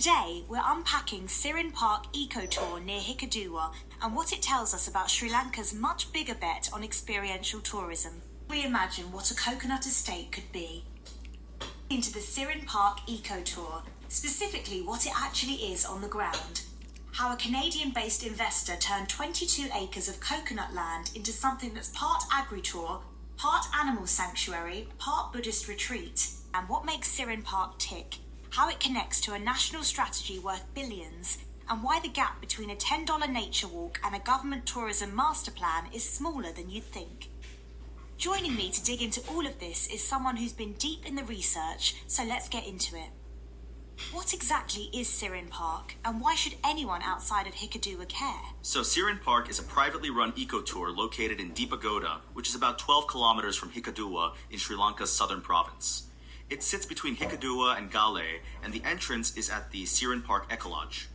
Today, we're unpacking Sirin Park Eco Tour near Hikkaduwa and what it tells us about Sri Lanka's much bigger bet on experiential tourism. We imagine what a coconut estate could be. Into the Sirin Park Eco Tour, specifically what it actually is on the ground. How a Canadian-based investor turned 22 acres of coconut land into something that's part agri-tour, part animal sanctuary, part Buddhist retreat. And what makes Sirin Park tick, how it connects to a national strategy worth billions, and why the gap between a $10 nature walk and a government tourism master plan is smaller than you'd think. Joining me to dig into all of this is someone who's been deep in the research, so let's get into it. What exactly is Sirin Park, and why should anyone outside of Hikkaduwa care? So Sirin Park is a privately run eco tour located in Deepagoda, which is about 12 kilometers from Hikkaduwa in Sri Lanka's southern province. It sits between Hikkaduwa and Galle, and the entrance is at the Sirin Park Eco Lodge.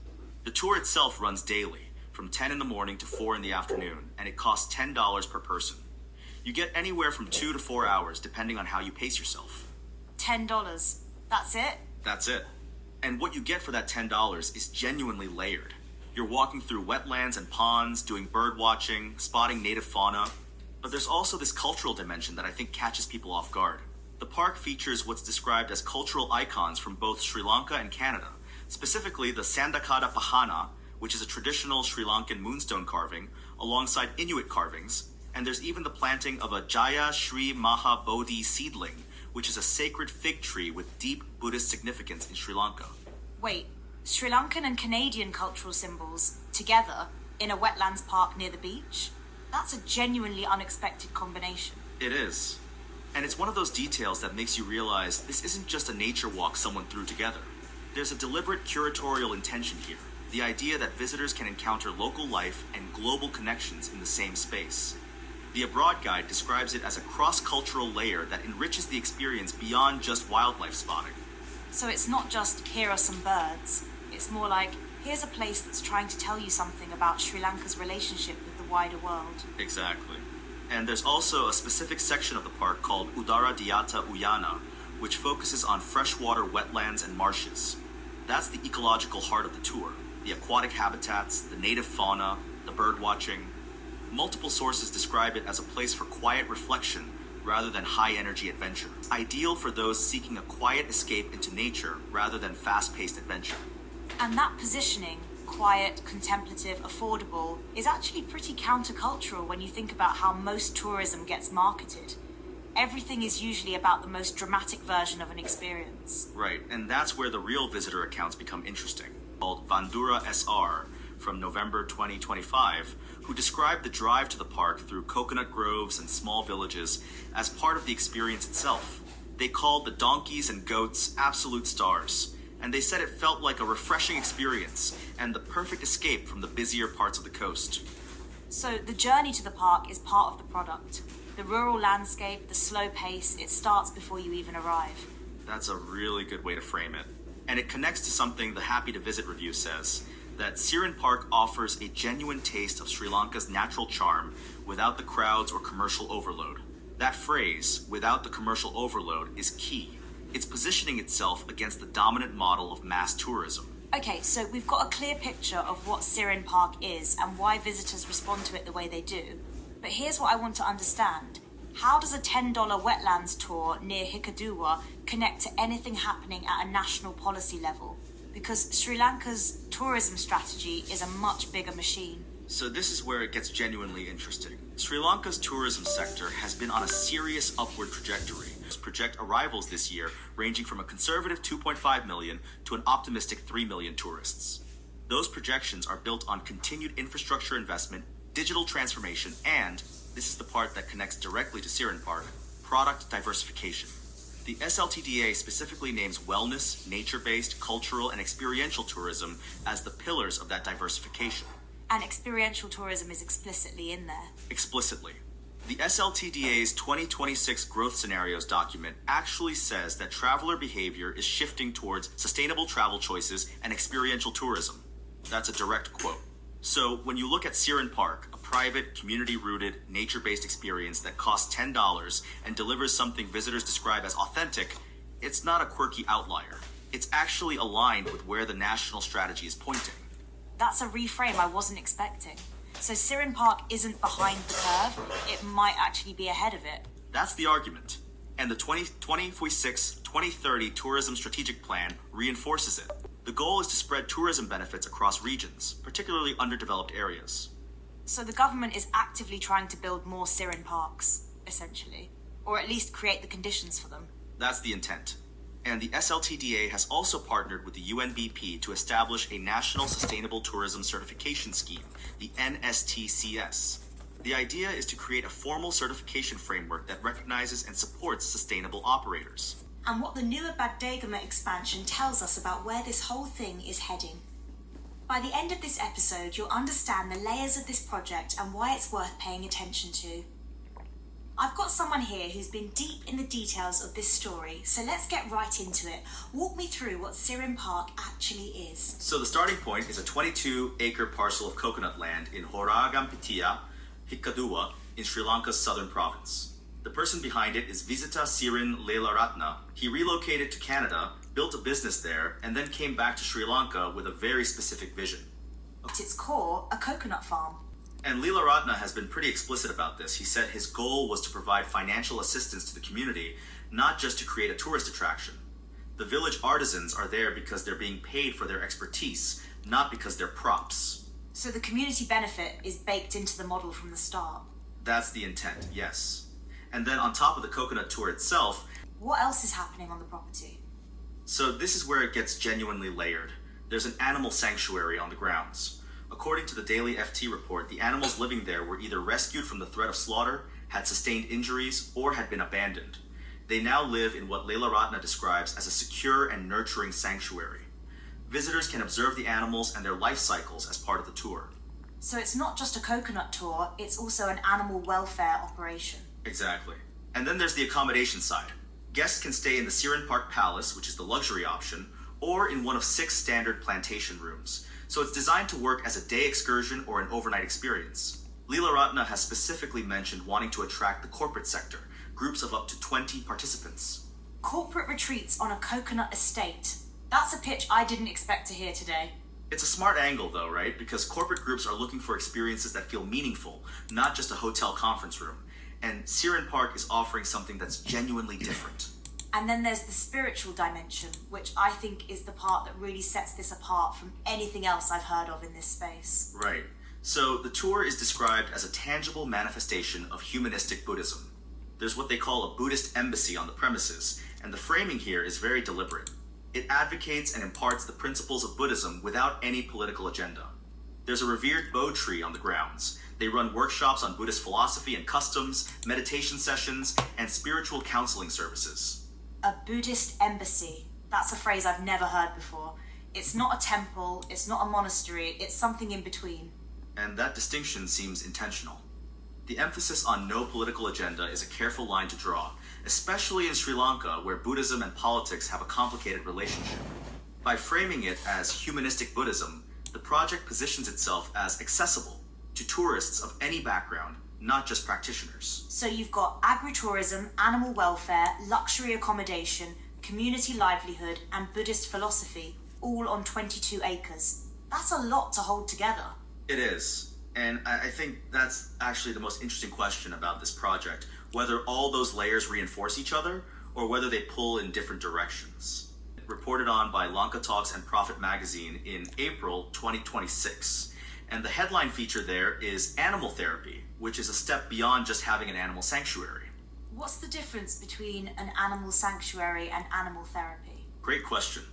The tour itself runs daily, from 10 in the morning to 4 in the afternoon, and it costs $10 per person. You get anywhere from 2 to 4 hours, depending on how you pace yourself. $10. That's it? That's it. And what you get for that $10 is genuinely layered. You're walking through wetlands and ponds, doing bird watching, spotting native fauna. But there's also this cultural dimension that I think catches people off guard. The park features what's described as cultural icons from both Sri Lanka and Canada, specifically the Sandakada Pahana, which is a traditional Sri Lankan moonstone carving, alongside Inuit carvings, and there's even the planting of a Jaya Sri Maha Bodhi seedling, which is a sacred fig tree with deep Buddhist significance in Sri Lanka. Wait, Sri Lankan and Canadian cultural symbols together in a wetlands park near the beach? That's a genuinely unexpected combination. It is. And it's one of those details that makes you realize this isn't just a nature walk someone threw together. There's a deliberate curatorial intention here, the idea that visitors can encounter local life and global connections in the same space. The Abroad Guide describes it as a cross-cultural layer that enriches the experience beyond just wildlife spotting. So it's not just, here are some birds. It's more like, here's a place that's trying to tell you something about Sri Lanka's relationship with the wider world. Exactly. And there's also a specific section of the park called Udara Diyata Uyana, which focuses on freshwater wetlands and marshes. That's the ecological heart of the tour. The aquatic habitats, the native fauna, the bird watching. Multiple sources describe it as a place for quiet reflection rather than high-energy adventure. Ideal for those seeking a quiet escape into nature rather than fast-paced adventure. And that positioning, quiet, contemplative, affordable, is actually pretty countercultural when you think about how most tourism gets marketed. Everything is usually about the most dramatic version of an experience. Right, and that's where the real visitor accounts become interesting. Called Vandura SR from November 2025, who described the drive to the park through coconut groves and small villages as part of the experience itself. They called the donkeys and goats absolute stars, and they said it felt like a refreshing experience and the perfect escape from the busier parts of the coast. So the journey to the park is part of the product. The rural landscape, the slow pace, it starts before you even arrive. That's a really good way to frame it. And it connects to something the Happy to Visit review says, that Sirin Park offers a genuine taste of Sri Lanka's natural charm without the crowds or commercial overload. That phrase, without the commercial overload, is key. It's positioning itself against the dominant model of mass tourism. Okay, so we've got a clear picture of what Sirin Park is and why visitors respond to it the way they do. But here's what I want to understand. How does a $10 wetlands tour near Hikkaduwa connect to anything happening at a national policy level? Because Sri Lanka's tourism strategy is a much bigger machine. So this is where it gets genuinely interesting. Sri Lanka's tourism sector has been on a serious upward trajectory. Project arrivals this year ranging from a conservative 2.5 million to an optimistic 3 million tourists. Those projections are built on continued infrastructure investment, digital transformation, and, this is the part that connects directly to Sirin Park, product diversification. The SLTDA specifically names wellness, nature-based, cultural, and experiential tourism as the pillars of that diversification. And experiential tourism is explicitly in there. Explicitly. The SLTDA's 2026 Growth Scenarios document actually says that traveler behavior is shifting towards sustainable travel choices and experiential tourism. That's a direct quote. So when you look at Sirin Park, a private, community-rooted, nature-based experience that costs $10 and delivers something visitors describe as authentic, it's not a quirky outlier. It's actually aligned with where the national strategy is pointing. That's a reframe I wasn't expecting. So Sirin Park isn't behind the curve, it might actually be ahead of it. That's the argument. And the 2026-2030 Tourism Strategic Plan reinforces it. The goal is to spread tourism benefits across regions, particularly underdeveloped areas. So the government is actively trying to build more Sirin Parks, essentially. Or at least create the conditions for them. That's the intent. And the SLTDA has also partnered with the UNDP to establish a National Sustainable Tourism Certification Scheme, the NSTCS. The idea is to create a formal certification framework that recognizes and supports sustainable operators. And what the newer Baddegama expansion tells us about where this whole thing is heading. By the end of this episode, you'll understand the layers of this project and why it's worth paying attention to. I've got someone here who's been deep in the details of this story, so let's get right into it. Walk me through what Sirin Park actually is. So the starting point is a 22-acre parcel of coconut land in Horagampitiya, Hikkaduwa, in Sri Lanka's southern province. The person behind it is Visita Sirin Leelaratna. He relocated to Canada, built a business there, and then came back to Sri Lanka with a very specific vision. At its core, a coconut farm. And Leelaratna has been pretty explicit about this. He said his goal was to provide financial assistance to the community, not just to create a tourist attraction. The village artisans are there because they're being paid for their expertise, not because they're props. So the community benefit is baked into the model from the start. That's the intent, yes. And then on top of the coconut tour itself, what else is happening on the property? So this is where it gets genuinely layered. There's an animal sanctuary on the grounds. According to the daily FT report, the animals living there were either rescued from the threat of slaughter, had sustained injuries, or had been abandoned. They now live in what Leelaratna describes as a secure and nurturing sanctuary. Visitors can observe the animals and their life cycles as part of the tour. So it's not just a coconut tour, it's also an animal welfare operation. Exactly. And then there's the accommodation side. Guests can stay in the Sirin Park Palace, which is the luxury option, or in one of 6 standard plantation rooms. So it's designed to work as a day excursion or an overnight experience. Leelaratna has specifically mentioned wanting to attract the corporate sector, groups of up to 20 participants. Corporate retreats on a coconut estate. That's a pitch I didn't expect to hear today. It's a smart angle though, right? Because corporate groups are looking for experiences that feel meaningful, not just a hotel conference room. And Sirin Park is offering something that's genuinely different. And then there's the spiritual dimension, which I think is the part that really sets this apart from anything else I've heard of in this space. Right. So the tour is described as a tangible manifestation of humanistic Buddhism. There's what they call a Buddhist embassy on the premises, and the framing here is very deliberate. It advocates and imparts the principles of Buddhism without any political agenda. There's a revered Bo tree on the grounds. They run workshops on Buddhist philosophy and customs, meditation sessions, and spiritual counseling services. A Buddhist embassy. That's a phrase I've never heard before. It's not a temple, it's not a monastery, it's something in between. And that distinction seems intentional. The emphasis on no political agenda is a careful line to draw, especially in Sri Lanka, where Buddhism and politics have a complicated relationship. By framing it as humanistic Buddhism, the project positions itself as accessible to tourists of any background, not just practitioners. So you've got agritourism, animal welfare, luxury accommodation, community livelihood, and Buddhist philosophy, all on 22 acres. That's a lot to hold together. It is. And I think that's actually the most interesting question about this project, whether all those layers reinforce each other or whether they pull in different directions. Reported on by Lanka Talks and Profit magazine in April 2026. And the headline feature there is animal therapy, which is a step beyond just having an animal sanctuary. What's the difference between an animal sanctuary and animal therapy? Great question.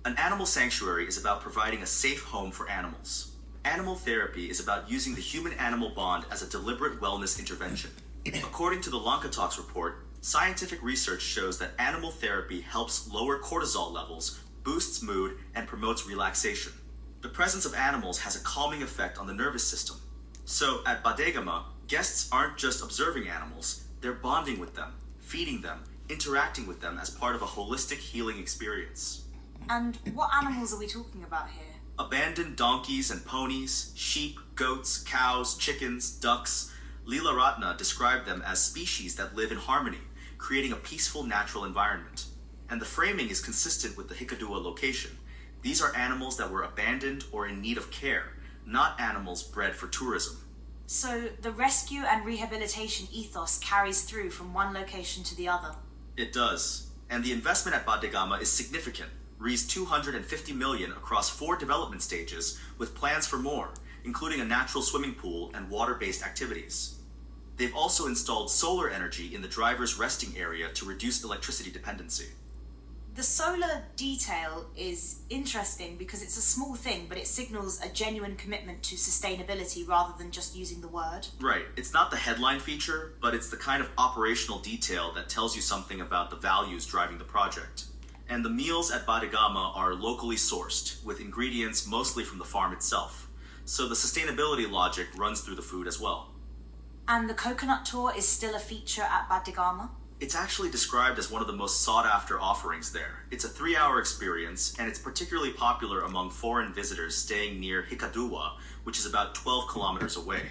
An animal sanctuary is about providing a safe home for animals. Animal therapy is about using the human-animal bond as a deliberate wellness intervention. According to the Lanka Talks report, scientific research shows that animal therapy helps lower cortisol levels, boosts mood, and promotes relaxation. The presence of animals has a calming effect on the nervous system. So at Baddegama, guests aren't just observing animals, they're bonding with them, feeding them, interacting with them as part of a holistic healing experience. And what animals are we talking about here? Abandoned donkeys and ponies, sheep, goats, cows, chickens, ducks. Leelaratna described them as species that live in harmony, creating a peaceful natural environment. and the framing is consistent with the Hikkaduwa location. These are animals that were abandoned or in need of care, not animals bred for tourism. So the rescue and rehabilitation ethos carries through from one location to the other. It does. And the investment at Baddegama is significant, raised 250 million across 4 development stages with plans for more, including a natural swimming pool and water-based activities. They've also installed solar energy in the driver's resting area to reduce electricity dependency. The solar detail is interesting because it's a small thing, but it signals a genuine commitment to sustainability rather than just using the word. Right. It's not the headline feature, but it's the kind of operational detail that tells you something about the values driving the project. And the meals at Baddegama are locally sourced, with ingredients mostly from the farm itself. So the sustainability logic runs through the food as well. And the coconut tour is still a feature at Baddegama? It's actually described as one of the most sought-after offerings there. It's a 3-hour experience, and it's particularly popular among foreign visitors staying near Hikkaduwa, which is about 12 kilometers away.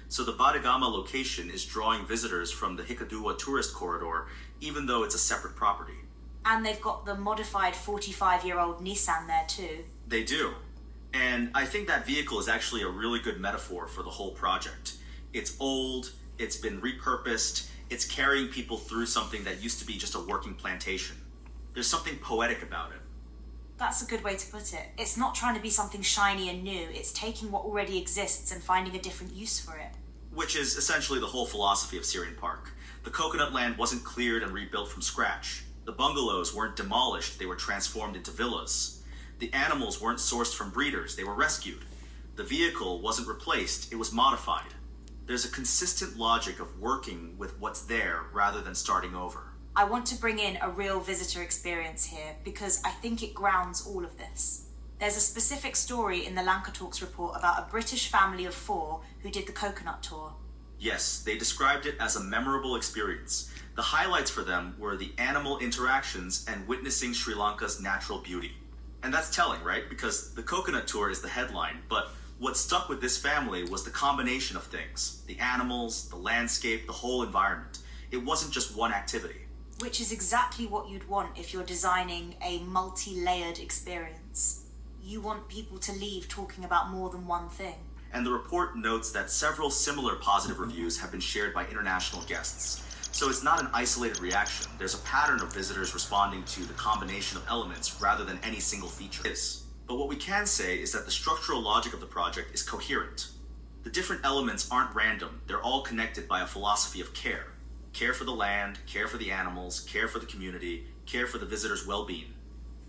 So the Baddegama location is drawing visitors from the Hikkaduwa tourist corridor, even though it's a separate property. And they've got the modified 45-year-old Nissan there too. They do. And I think that vehicle is actually a really good metaphor for the whole project. It's old, it's been repurposed, it's carrying people through something that used to be just a working plantation. There's something poetic about it. That's a good way to put it. It's not trying to be something shiny and new, it's taking what already exists and finding a different use for it. Which is essentially the whole philosophy of Sirin Park. The coconut land wasn't cleared and rebuilt from scratch. The bungalows weren't demolished, they were transformed into villas. The animals weren't sourced from breeders, they were rescued. The vehicle wasn't replaced, it was modified. There's a consistent logic of working with what's there rather than starting over. I want to bring in a real visitor experience here because I think it grounds all of this. There's a specific story in the Lanka Talks report about a British family of 4 who did the coconut tour. Yes, they described it as a memorable experience. The highlights for them were the animal interactions and witnessing Sri Lanka's natural beauty. And that's telling, right? Because the coconut tour is the headline, but what stuck with this family was the combination of things. The animals, the landscape, the whole environment. It wasn't just one activity. Which is exactly what you'd want if you're designing a multi-layered experience. You want people to leave talking about more than one thing. And the report notes that several similar positive reviews have been shared by international guests. So it's not an isolated reaction. There's a pattern of visitors responding to the combination of elements rather than any single feature. But what we can say is that the structural logic of the project is coherent. The different elements aren't random, they're all connected by a philosophy of care. Care for the land, care for the animals, care for the community, care for the visitor's well-being.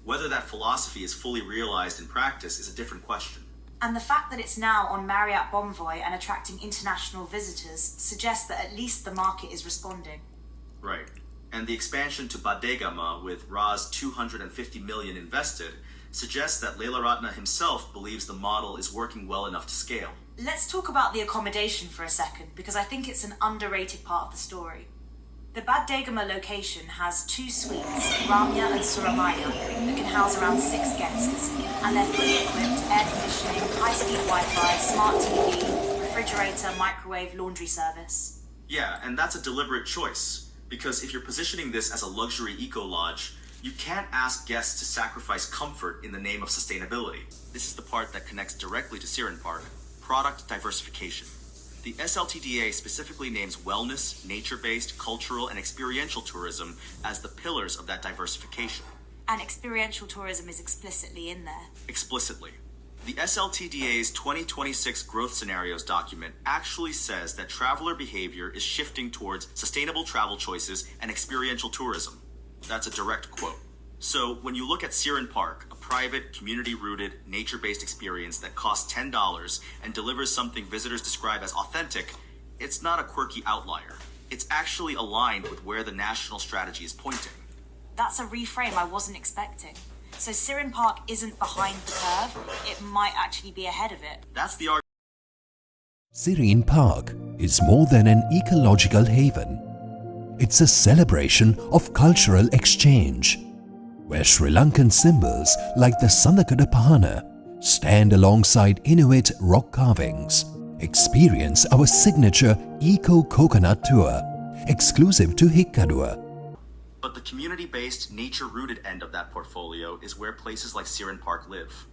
Whether that philosophy is fully realized in practice is a different question. And the fact that it's now on Marriott Bonvoy and attracting international visitors suggests that at least the market is responding. Right. And the expansion to Baddegama with Ras 250 million invested suggests that Leelaratna himself believes the model is working well enough to scale. Let's talk about the accommodation for a second, because I think it's an underrated part of the story. The Baddegama location has 2 suites, Ramya and Suramaya, that can house around 6 guests, and they're fully equipped, air conditioning, high-speed Wi-Fi, smart TV, refrigerator, microwave, laundry service. Yeah, and that's a deliberate choice, because if you're positioning this as a luxury eco-lodge, you can't ask guests to sacrifice comfort in the name of sustainability. This is the part that connects directly to Sirin Park, product diversification. The SLTDA specifically names wellness, nature-based, cultural, and experiential tourism as the pillars of that diversification. And experiential tourism is explicitly in there. Explicitly. The SLTDA's 2026 Growth Scenarios document actually says that traveler behavior is shifting towards sustainable travel choices and experiential tourism. That's a direct quote. So when you look at Sirin Park, a private, community-rooted, nature-based experience that costs $10 and delivers something visitors describe as authentic, it's not a quirky outlier. It's actually aligned with where the national strategy is pointing. That's a reframe I wasn't expecting. So Sirin Park isn't behind the curve, it might actually be ahead of it. That's the argument. Sirin Park is more than an ecological haven. It's a celebration of cultural exchange, where Sri Lankan symbols like the Sandakada stand alongside Inuit rock carvings. Experience our signature Eco Coconut Tour, exclusive to Hikkaduwa. But the community-based, nature-rooted end of that portfolio is where places like Sirin Park live.